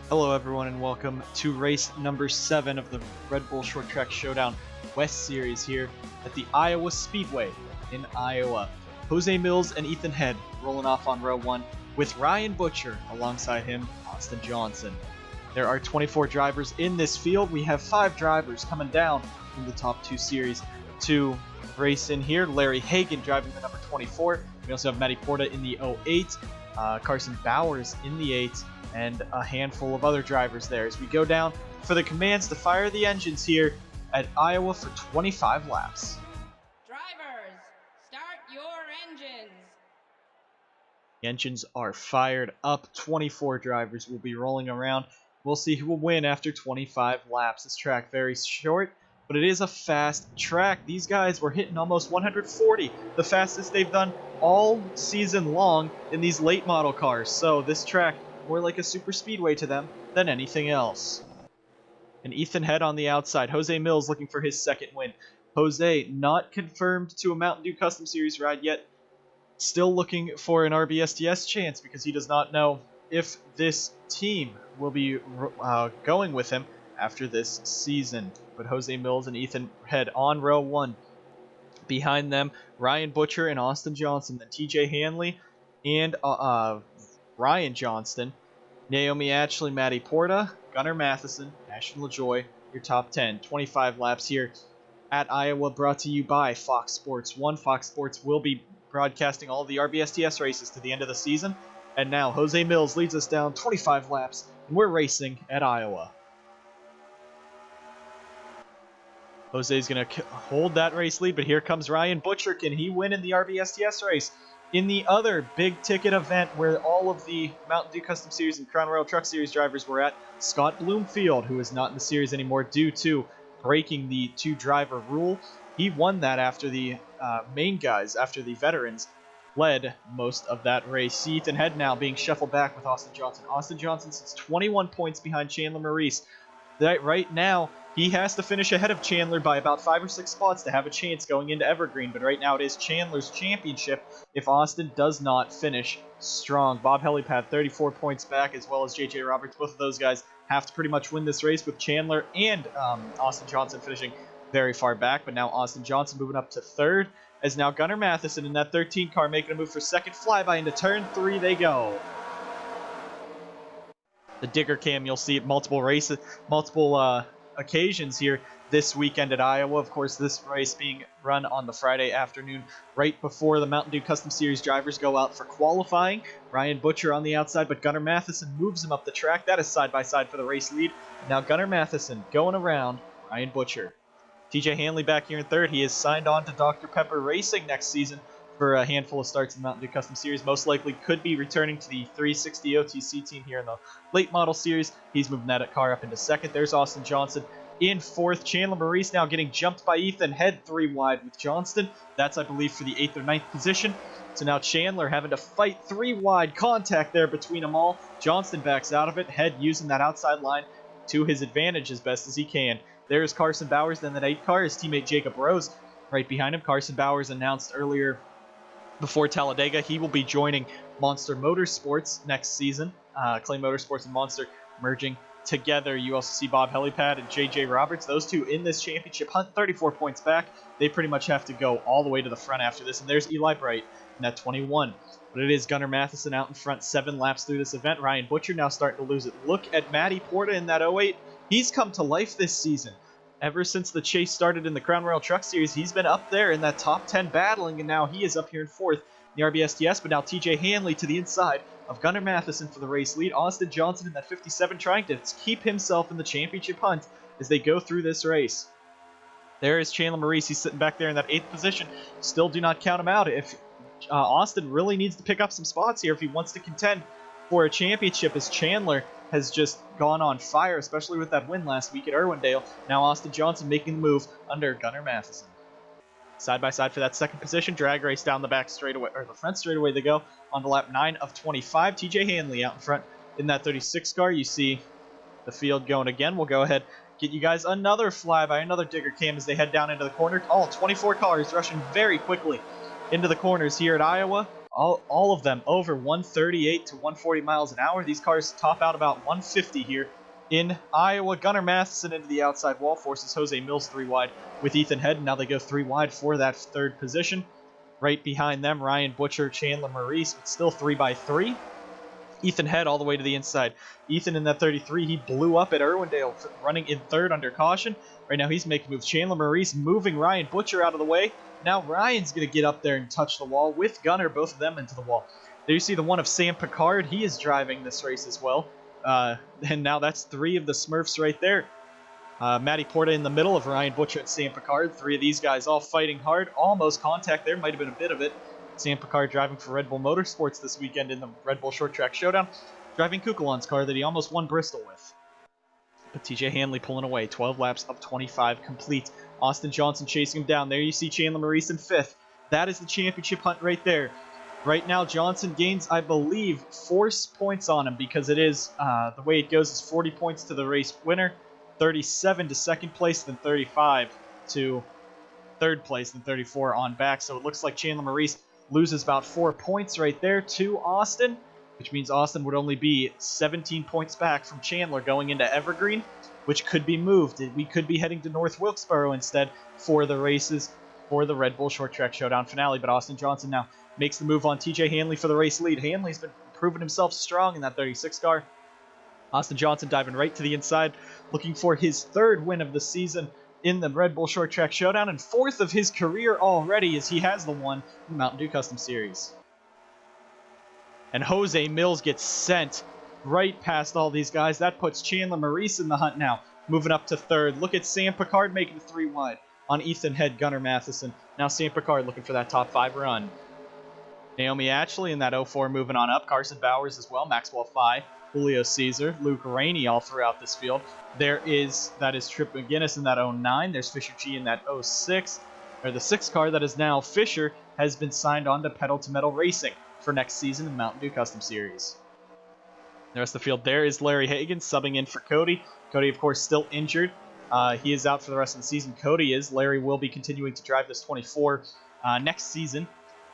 Hello everyone and welcome to race number 7 of the Red Bull Short Track Showdown West Series here at the Iowa Speedway in Iowa. Jose Mills and Ethan Head rolling off on row 1 with Ryan Butcher alongside him, Austin Johnson. There are 24 drivers in this field. We have 5 drivers coming down in the top 2 series to race in here. Larry Hagan driving the number 24. We also have Matty Porta in the 08, Carson Bowers in the 8, and a handful of other drivers there as we go down for the commands to fire the engines here at Iowa for 25 laps. Drivers, start your engines. The engines are fired up. 24 drivers will be rolling around. We'll see who will win after 25 laps. This track very short, but it is a fast track. These guys were hitting almost 140, the fastest they've done all season long in these late model cars. So this track more like a super speedway to them than anything else. And Ethan Head on the outside. Jose Mills looking for his second win. Jose not confirmed to a Mountain Dew Custom Series ride yet. Still looking for an RBSTS chance because he does not know if this team will be going with him after this season. But Jose Mills and Ethan Head on row 1. Behind them, Ryan Butcher and Austin Johnson. Then TJ Hanley and Ryan Johnston, Naomi Ashley, Matty Porta, Gunnar Matheson, Ashton LaJoy, your top 10. 25 laps here at Iowa, brought to you by Fox Sports 1. Fox Sports will be broadcasting all the RBSTS races to the end of the season. And now Jose Mills leads us down 25 laps, and we're racing at Iowa. Jose's going to hold that race lead, but here comes Ryan Butcher. Can he win in the RBSTS race? In the other big ticket event where all of the Mountain Dew Custom Series and Crown Royal Truck Series drivers were at, Scott Bloomfield, who is not in the series anymore due to breaking the 2-driver rule, he won that after the main guys, after the veterans, led most of that race. Ethan Head now being shuffled back with Austin Johnson. Austin Johnson sits 21 points behind Chandler Maurice. Right now, he has to finish ahead of Chandler by about 5 or 6 spots to have a chance going into Evergreen, but right now it is Chandler's championship if Austin does not finish strong. Bob Helipad 34 points back, as well as JJ Roberts. Both of those guys have to pretty much win this race, with Chandler and Austin Johnson finishing very far back, but now Austin Johnson moving up to 3rd, as now Gunnar Matheson in that 13 car making a move for 2nd flyby into turn 3 they go. The digger cam you'll see at multiple occasions here this weekend at Iowa. Of course, this race being run on the Friday afternoon right before the Mountain Dew Custom Series drivers go out for qualifying. Ryan Butcher on the outside, but Gunnar Matheson moves him up the track. That is side by side for the race lead. Now Gunnar Matheson going around Ryan Butcher. TJ Hanley back here in 3rd. He is signed on to Dr. Pepper Racing next season for a handful of starts in the Mountain Dew Custom Series. Most likely could be returning to the 360 OTC team here in the late model series. He's moving that car up into 2nd. There's Austin Johnson in 4th. Chandler Maurice now getting jumped by Ethan Head 3 wide with Johnston. That's, I believe, for the 8th or 9th position. So now Chandler having to fight 3 wide contact there between them all. Johnston backs out of it. Head using that outside line to his advantage as best as he can. There's Carson Bowers, then that 8 car, his teammate Jacob Rose right behind him. Carson Bowers announced earlier before Talladega he will be joining Monster Motorsports next season. Clay Motorsports and Monster merging together. You also see Bob Helipad and JJ Roberts, those two in this championship hunt, 34 points back. They pretty much have to go all the way to the front after this. And there's Eli Bright in that 21. But it is Gunnar Matheson out in front 7 laps through this event. Ryan Butcher now starting to lose it. Look at Matty Porta in that 08. He's come to life this season. Ever since the chase started in the Crown Royal Truck Series, he's been up there in that top 10 battling, and now he is up here in 4th in the RBSTS. But now TJ Hanley to the inside of Gunnar Matheson for the race lead. Austin Johnson in that 57 trying to keep himself in the championship hunt as they go through this race. There is Chandler Maurice. He's sitting back there in that 8th position. Still do not count him out. If Austin really needs to pick up some spots here if he wants to contend for a championship, as Chandler has just gone on fire, especially with that win last week at Irwindale. Now Austin Johnson making the move under Gunnar Matheson. Side by side for that 2nd position, drag race down the back straightaway, or the front straightaway they go on to lap 9 of 25. TJ Hanley out in front in that 36 car. You see the field going again. We'll go ahead, get you guys another flyby, another digger cam as they head down into the corner. All 24 cars rushing very quickly into the corners here at Iowa. all of them over 138 to 140 miles an hour. These cars top out about 150 here in Iowa. Gunnar Matheson into the outside wall, forces Jose Mills 3 wide with Ethan Head. Now they go 3 wide for that third position. Right behind them, Ryan Butcher, Chandler Maurice, but still 3 by 3. Ethan Head all the way to the inside. Ethan in that 33, he blew up at Irwindale, running in third under caution. Right now he's making moves. Chandler Maurice moving Ryan Butcher out of the way. Now Ryan's going to get up there and touch the wall with Gunnar, both of them into the wall. There you see the one of Sam Picard. He is driving this race as well. And now that's 3 of the Smurfs right there. Matty Porta in the middle of Ryan Butcher and Sam Picard. 3 of these guys all fighting hard. Almost contact there. Might have been a bit of it. Sam Picard driving for Red Bull Motorsports this weekend in the Red Bull Short Track Showdown. Driving Kukulon's car that he almost won Bristol with. But TJ Hanley pulling away. 12 laps of 25 complete. Austin Johnson chasing him down. There you see Chandler Maurice in 5th. That is the championship hunt right there. Right now, Johnson gains, I believe, 4 points on him because it is, the way it goes is 40 points to the race winner, 37 to second place, then 35 to third place, then 34 on back. So it looks like Chandler Maurice loses about 4 points right there to Austin, which means Austin would only be 17 points back from Chandler going into Evergreen, which could be moved. We could be heading to North Wilkesboro instead for the races for the Red Bull Short Track Showdown finale. But Austin Johnson now makes the move on TJ Hanley for the race lead. Hanley's been proving himself strong in that 36 car. Austin Johnson diving right to the inside, looking for his 3rd win of the season in the Red Bull Short Track Showdown, and 4th of his career already as he has the one in the Mountain Dew Custom Series. And Jose Mills gets sent right past all these guys. That puts Chandler Maurice in the hunt now, moving up to 3rd. Look at Sam Picard making 3 wide on Ethan Head, Gunnar Matheson. Now Sam Picard looking for that top 5 run. Naomi Ashley in that 04 moving on up. Carson Bowers as well. Maxwell Fye, Julio Caesar, Luke Rainey all throughout this field. That is Trip McGinnis in that 09. There's Fisher G in that 06. Or the 6 car that is now Fisher has been signed on to Pedal to Metal Racing for next season in the Mountain Dew Custom Series. The rest of the field there is Larry Hagan subbing in for Cody. Cody, of course, still injured. He is out for the rest of the season. Cody is. Larry will be continuing to drive this 24 next season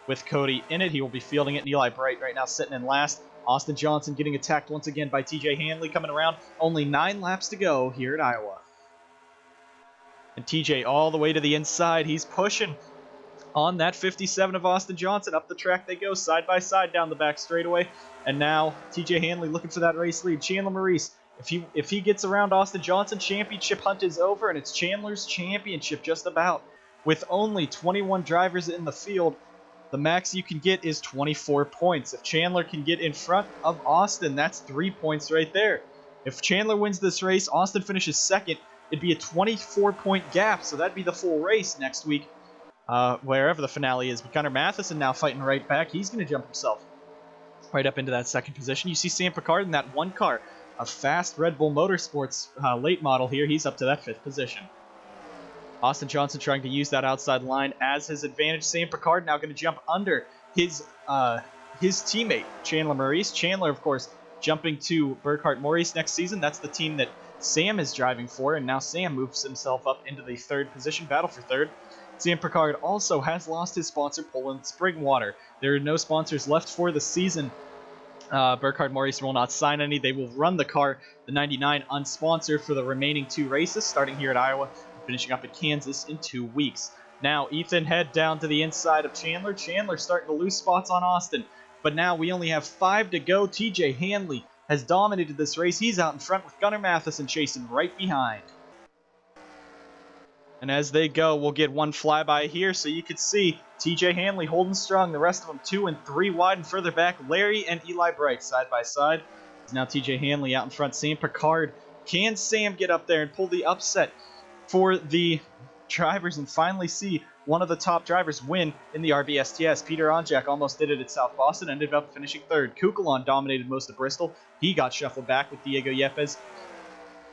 with Cody in it. He will be fielding it. And Eli Bright right now sitting in last. Austin Johnson getting attacked once again by TJ Hanley coming around. Only 9 laps to go here at Iowa. And TJ all the way to the inside. He's pushing on that 57 of Austin Johnson. Up the track they go, side by side down the back straightaway. And now TJ Hanley looking for that race lead. Chandler Maurice, if he gets around Austin Johnson, championship hunt is over, and it's Chandler's championship just about. With only 21 drivers in the field, the max you can get is 24 points. If Chandler can get in front of Austin, that's 3 points right there. If Chandler wins this race, Austin finishes 2nd, it'd be a 24-point gap, so that'd be the full race next week, wherever the finale is. But Gunnar Matheson now fighting right back. He's going to jump himself right up into that 2nd position. You see Sam Picard in that 1 car, a fast Red Bull Motorsports late model here. He's up to that 5th position. Austin Johnson trying to use that outside line as his advantage. Sam Picard now going to jump under his teammate, Chandler Maurice. Chandler, of course, jumping to Burkhart Maurice next season. That's the team that Sam is driving for, and now Sam moves himself up into the 3rd position, battle for 3rd. Sam Picard also has lost his sponsor, Poland Spring Water. There are no sponsors left for the season. Burkhart Maurice will not sign any. They will run the car, the 99, unsponsored for the remaining 2 races, starting here at Iowa, finishing up at Kansas in 2 weeks. Now Ethan Head down to the inside of Chandler. Chandler starting to lose spots on Austin, but now we only have 5 to go. TJ Hanley has dominated this race. He's out in front with Gunnar Matheson chasing right behind. And as they go, we'll get one flyby here so you can see TJ Hanley holding strong. The rest of them 2 and 3 wide, and further back, Larry and Eli Bright side by side. It's now TJ Hanley out in front. Sam Picard. Can Sam get up there and pull the upset for the drivers and finally see one of the top drivers win in the RBSTS? Peter Onjak almost did it at South Boston, ended up finishing 3rd. Kukulon dominated most of Bristol. He got shuffled back with Diego Yepes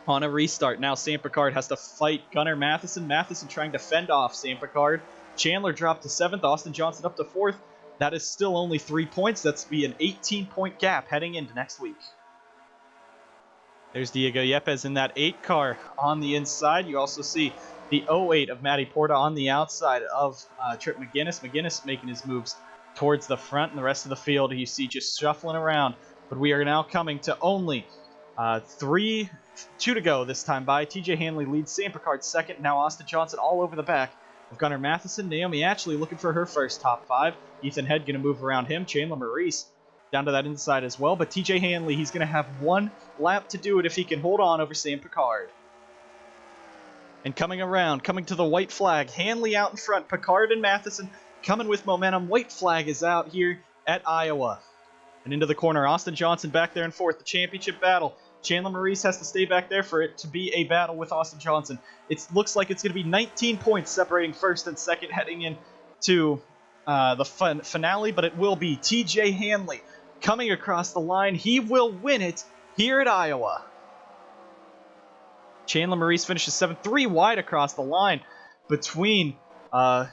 on a restart. Now Sam Picard has to fight Gunnar Matheson. Matheson trying to fend off Sam Picard. Chandler dropped to 7th. Austin Johnson up to 4th. That is still only 3 points. That's be an 18-point gap heading into next week. There's Diego Yepes in that 8 car on the inside. You also see the 08 of Matty Porta on the outside of Trip McGinnis. McGinnis making his moves towards the front, and the rest of the field you see just shuffling around. But we are now coming to only 2 to go this time by. TJ Hanley leads Sam Picard second. Now Austin Johnson all over the back of Gunnar Matheson. Naomi Ashley looking for her first top 5. Ethan Head going to move around him. Chandler Maurice down to that inside as well. But TJ Hanley, he's going to have 1 lap to do it if he can hold on over Sam Picard. And coming around, coming to the white flag, Hanley out in front. Picard and Matheson coming with momentum. White flag is out here at Iowa. And into the corner, Austin Johnson back there in fourth. The championship battle. Chandler Maurice has to stay back there for it to be a battle with Austin Johnson. It looks like it's going to be 19 points separating first and second heading into the finale, but it will be TJ Hanley coming across the line. He will win it here at Iowa. Chandler Maurice finishes 7th, 3 wide across the line between I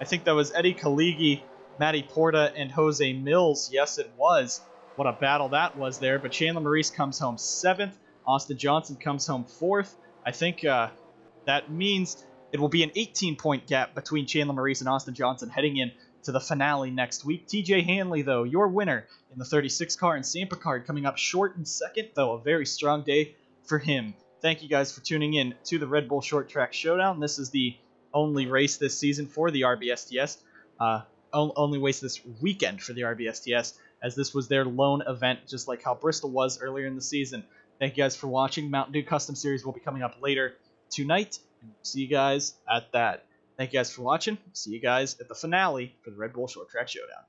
think that was Eddie Kaligi, Matty Porta, and Jose Mills. Yes, it was. What a battle that was there. But Chandler Maurice comes home 7th. Austin Johnson comes home 4th. I think that means it will be an 18-point gap between Chandler Maurice and Austin Johnson heading in to the finale next week. TJ Hanley, though, your winner in the 36 car, and Sam Picard coming up short in second, though a very strong day for him. Thank you guys for tuning in to the Red Bull Short Track Showdown. This is the only race this season for the RBSTS. Only race this weekend for the RBSTS, as this was their lone event, just like how Bristol was earlier in the season. Thank you guys for watching. Mountain Dew Custom Series will be coming up later tonight, and see you guys at that. Thank you guys for watching. See you guys at the finale for the Red Bull Short Track Showdown.